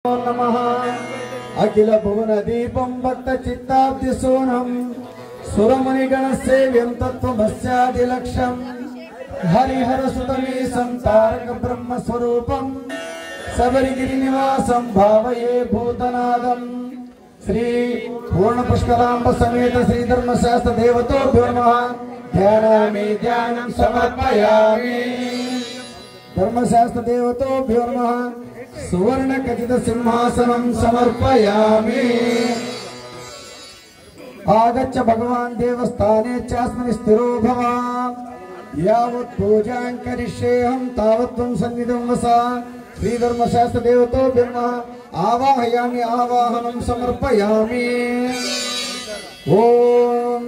नमः अखिल भुवन दीपं भक्त चित्ताब्दि सोनम सुरमुनिगण सेव्यं तत्त्वमस्यादिलक्ष्यं हरिहर सुतमी संतारक ब्रह्म स्वरूपं सबरिगिरिनिवासं भावये भूतनादं श्री पूर्ण पुष्करांब समेत श्री धर्मशास्त्र देवतोभ्यो नमः। ध्यानामि ध्यानं समर्पयामि धर्मशास्त्र देवतोभ्यो नमः। सुवर्ण कथित सिंहासनं समर्पयामि। आगच्छ भगवान् देवस्थाने चास्मनि स्थिरो भव। यावत् पूजां करिष्येऽहं तावत् त्वं सन्निधं वस। श्री धर्मशास्त्र देवतोभ्यो नमः। आवाहयामि आवाहनं समर्पयामि। ओम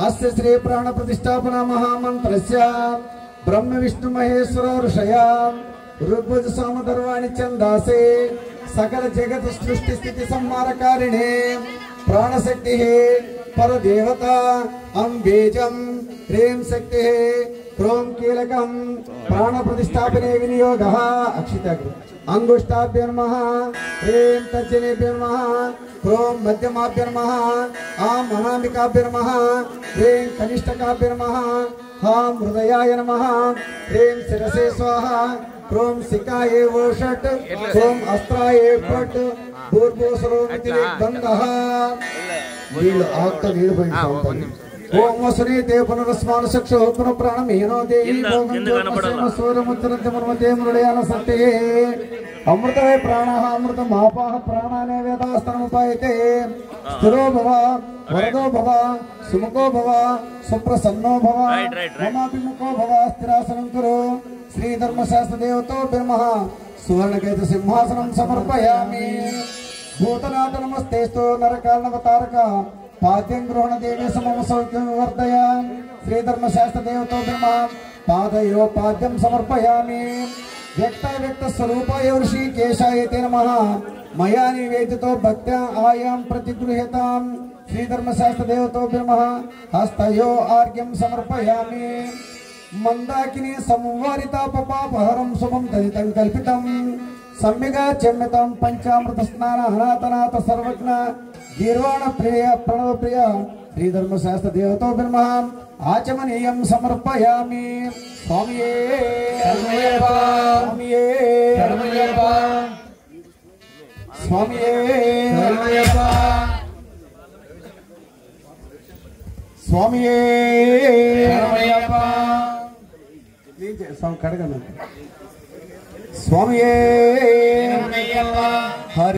अस्य श्री प्राण प्रतिष्ठापना महामन्त्रस्य ब्रह्म विष्णु महेश्वर ऋषया ऋग्वेद सामधर्वाणि छंदासे सकल जगत सृष्टि स्थिति संहारकारिणे प्राणशक्ति पर देवता अंबेजम प्रेम शक्ति क्रोम कीलकम प्राण प्रतिष्ठापने विनियोगः अक्षितग्र अंगुष्टाभ्यो नमः। प्रेम तर्जनेभ्यो नमः। क्रोम मध्यमाभ्यो नमः। आम अनामिकाभ्यो नमः। प्रेम कनिष्ठकाभ्यो नमः। हाम हृदयाय नमः। प्रेम शिरसे स्वाहा। क्रोम सिकाये वोषट क्रोम अस्त्राये पट पूर्वोसरोमिति गंधः नील आक्ता नील बंद ओम वसने देव पुनरस्मान चक्षु पुनः प्राणम हीनो देहि भोगं सूर्यमुच्चरन्ति मर्मते मृडयान सत्ये अमृतवे प्राणः अमृतम् आपाः प्राणाने वेदास्तनमुपायते स्थिरो भव वरदो भव सुमुखो भव सुप्रसन्नो भव ममाभिमुखो भव स्थिरासनं कुरु। श्री धर्मशास्त्र देवतोभ्यो नमः। सुवर्णकेतु सिंहासनं समर्पयामि। भूतनाथ नमस्तेस्तु नरकार्णवतारक पाद्यं गृहण देवे समम सौख्यं वर्धय। श्री धर्मशास्त्र देवतोभ्यो नमः। पादयो पाद्यं समर्पयामि। व्यक्त स्वरूपाय ऋषिकेशाय ते नमः। मया निवेदितो भक्त्या आयां प्रतिगृह्यतां। श्री धर्मशास्त्र देवतोभ्यो नमः। हस्तयो आर्घ्यं समर्पयामि। मंदाकिनी संवारिता पपापहरं शुभं तदितं कल्पितं सम्यगा चम्यतां पंचामृत स्नान अनाथनाथ सर्वज्ञ गीर्वाण प्रिय प्रणव प्रिय श्री धर्मशास्त्र देवतोभ्यो नमः। आचमनीयं समर्पयामि। स्वामिये शरणमय्यप्पा स्वामिये शरणमय्यप्पा स्वामिये शरणमय्यप्पा स्वामिये शरणमय्यप्पा स्वामी